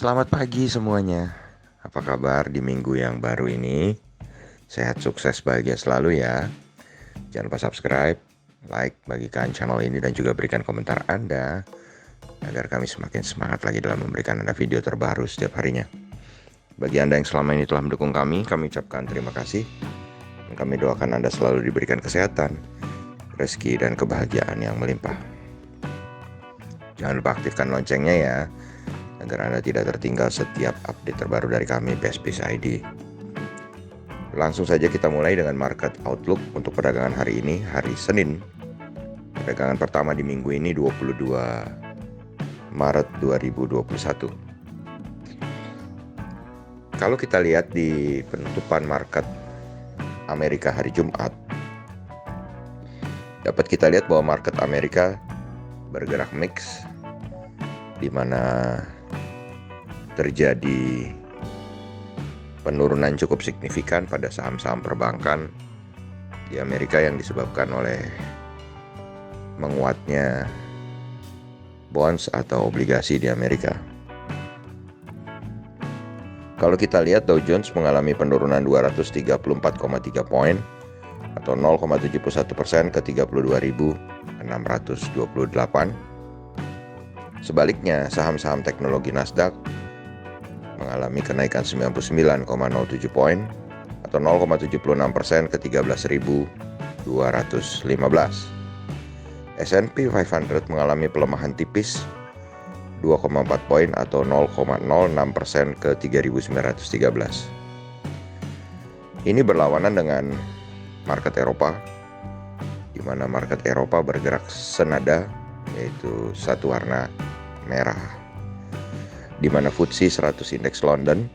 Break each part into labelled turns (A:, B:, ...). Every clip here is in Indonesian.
A: Selamat pagi semuanya. Apa kabar di minggu yang baru ini? Sehat, sukses, bahagia selalu ya. Jangan lupa subscribe, like, bagikan channel ini dan juga berikan komentar Anda agar kami semakin semangat lagi dalam memberikan Anda video terbaru setiap harinya. Bagi Anda yang selama ini telah mendukung kami ucapkan terima kasih. Dan kami doakan Anda selalu diberikan kesehatan, rezeki, dan kebahagiaan yang melimpah. Jangan lupa aktifkan loncengnya ya, agar Anda tidak tertinggal setiap update terbaru dari kami BestBiz ID. Langsung saja kita mulai dengan market outlook untuk perdagangan hari ini, hari Senin. Perdagangan pertama di minggu ini 22 Maret 2021. Kalau kita lihat di penutupan market Amerika hari Jumat, dapat kita lihat bahwa market Amerika bergerak mix, di mana terjadi penurunan cukup signifikan pada saham-saham perbankan di Amerika yang disebabkan oleh menguatnya bonds atau obligasi di Amerika. Kalau kita lihat, Dow Jones mengalami penurunan 234,3 poin atau 0,71% ke 32.628. Sebaliknya, saham-saham teknologi Nasdaq mengalami kenaikan 99,07 poin atau 0,76% ke 13.215. S&P 500 mengalami pelemahan tipis 2,4 poin atau 0,06% ke 3.913. Ini berlawanan dengan market Eropa, di mana market Eropa bergerak senada, yaitu satu warna merah, di mana FTSE 100 Indeks London,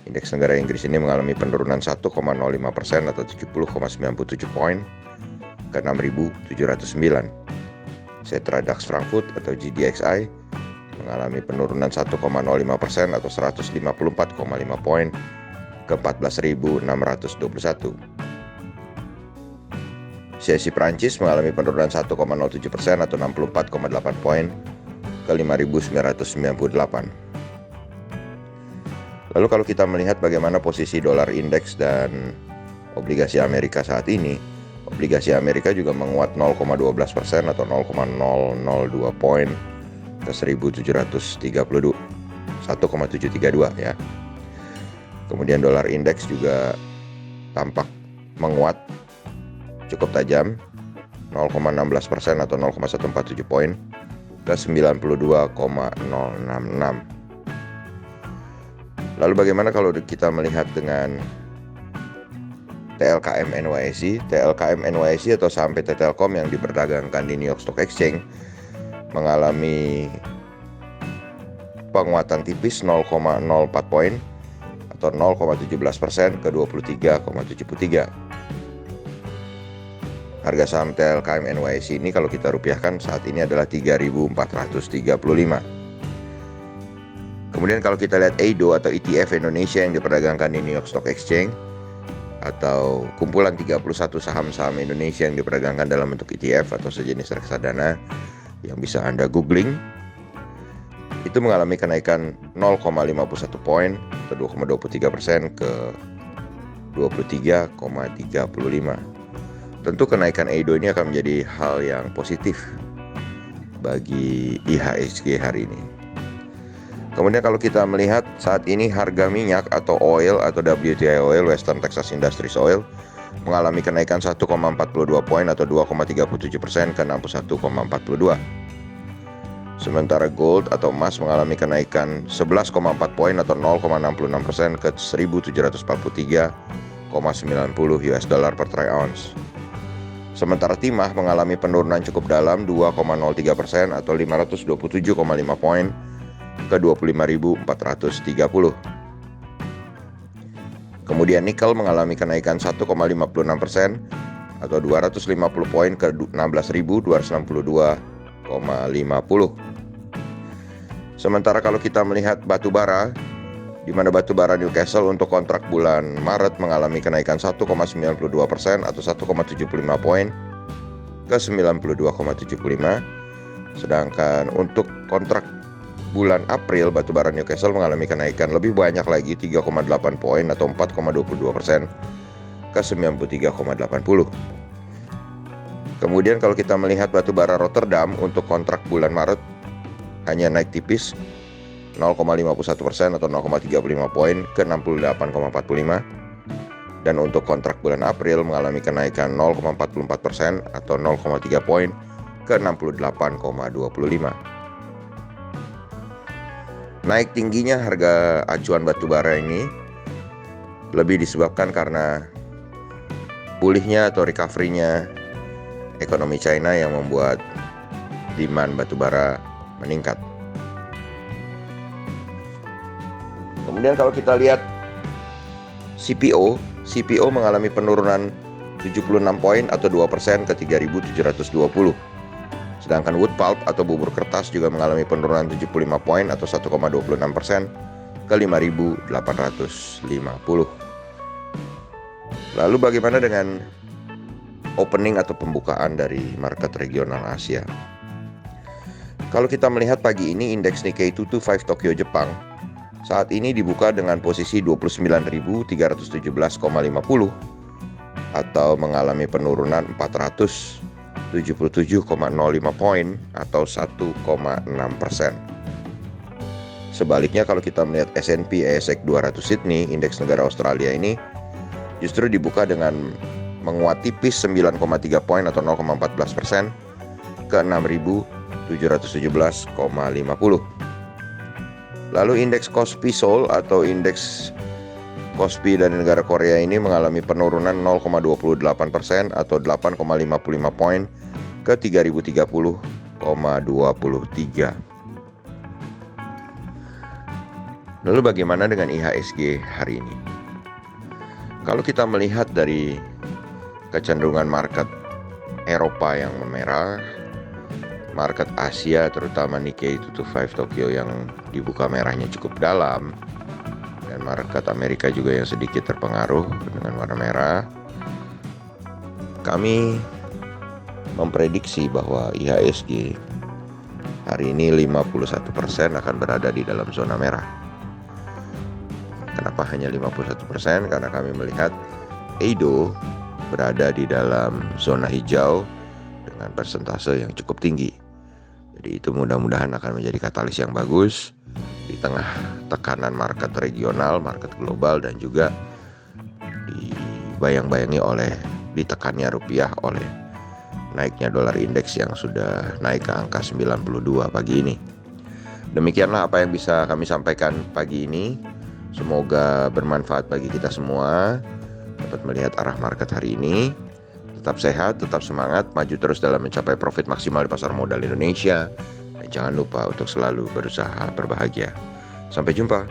A: indeks negara Inggris ini mengalami penurunan 1,05% atau 70,97 poin ke 6.709. Xetra DAX Frankfurt atau GDXI mengalami penurunan 1,05% atau 154,5 poin ke 14.621. CAC Prancis mengalami penurunan 1,07% atau 64,8 poin ke 5.998. Lalu kalau kita melihat bagaimana posisi dolar indeks dan obligasi Amerika saat ini, obligasi Amerika juga menguat 0,12% atau 0,002 poin ke 1.732 1,732 ya. Kemudian dolar indeks juga tampak menguat cukup tajam 0,16% atau 0,147 poin ke 92,066. Lalu bagaimana kalau kita melihat dengan TLKM NYSE? TLKM NYSE atau saham PT Telkom yang diperdagangkan di New York Stock Exchange mengalami penguatan tipis 0,04 poin atau 0,17% ke 23,73. Harga saham TLKM NYSE ini kalau kita rupiahkan saat ini adalah 3.435. Kemudian kalau kita lihat EIDO atau ETF Indonesia yang diperdagangkan di New York Stock Exchange, atau kumpulan 31 saham-saham Indonesia yang diperdagangkan dalam bentuk ETF atau sejenis reksadana yang bisa Anda googling, itu mengalami kenaikan 0,51 poin atau 2,23% ke 23,35. Tentu kenaikan EIDO ini akan menjadi hal yang positif bagi IHSG hari ini. Kemudian kalau kita melihat saat ini harga minyak atau oil atau WTI oil, Western Texas Industries Oil, mengalami kenaikan 1,42 poin atau 2,37% ke 61,42. Sementara gold atau emas mengalami kenaikan 11,4 poin atau 0,66% ke 1.743,90 US dollar per troy ounce. Sementara timah mengalami penurunan cukup dalam 2,03% atau 527,5 poin ke 25.430. Kemudian nikel mengalami kenaikan 1,56% atau 250 poin ke 16.262,50. Sementara kalau kita melihat batu bara, di mana batu bara Newcastle untuk kontrak bulan Maret mengalami kenaikan 1,92% atau 1,75 poin ke 92,75. Sedangkan untuk kontrak bulan April batubara Newcastle mengalami kenaikan lebih banyak lagi 3,8 poin atau 4,22% ke 93,80. Kemudian kalau kita melihat batubara Rotterdam untuk kontrak bulan Maret hanya naik tipis 0,51% atau 0,35 poin ke 68,45. Dan untuk kontrak bulan April mengalami kenaikan 0,44% atau 0,3 poin ke 68,25. Naik tingginya harga acuan batubara ini lebih disebabkan karena pulihnya atau recovery-nya ekonomi China yang membuat demand batubara meningkat. Kemudian kalau kita lihat CPO mengalami penurunan 76 poin atau 2% ke 3.720. Sedangkan wood pulp atau bubur kertas juga mengalami penurunan 75 poin atau 1,26% ke 5.850. Lalu bagaimana dengan opening atau pembukaan dari market regional Asia? Kalau kita melihat pagi ini indeks Nikkei 225 Tokyo Jepang saat ini dibuka dengan posisi 29.317,50 atau mengalami penurunan 477,05 poin atau 1,6%. Sebaliknya kalau kita melihat S&P ASX 200 Sydney, indeks negara Australia ini justru dibuka dengan menguat tipis 9,3 poin atau 0,14% ke 6.717,50. Lalu indeks Kospi Seoul atau indeks Kospi dari negara Korea ini mengalami penurunan 0,28% atau 8,55 poin ke 3.030,23. Lalu bagaimana dengan IHSG hari ini? Kalau kita melihat dari kecenderungan market Eropa yang memerah, market Asia terutama Nikkei 225 Tokyo yang dibuka merahnya cukup dalam, dan market Amerika juga yang sedikit terpengaruh dengan warna merah, kami memprediksi bahwa IHSG hari ini 51% akan berada di dalam zona merah. Kenapa hanya 51%? Karena kami melihat Edo berada di dalam zona hijau dengan persentase yang cukup tinggi. Jadi itu mudah-mudahan akan menjadi katalis yang bagus di tengah tekanan market regional, market global, dan juga dibayang-bayangi oleh ditekannya rupiah oleh naiknya dolar indeks yang sudah naik ke angka 92 pagi ini. Demikianlah apa yang bisa kami sampaikan pagi ini. Semoga bermanfaat bagi kita semua, dapat melihat arah market hari ini. Tetap sehat, tetap semangat, maju terus dalam mencapai profit maksimal di pasar modal Indonesia. Dan jangan lupa untuk selalu berusaha berbahagia. Sampai jumpa.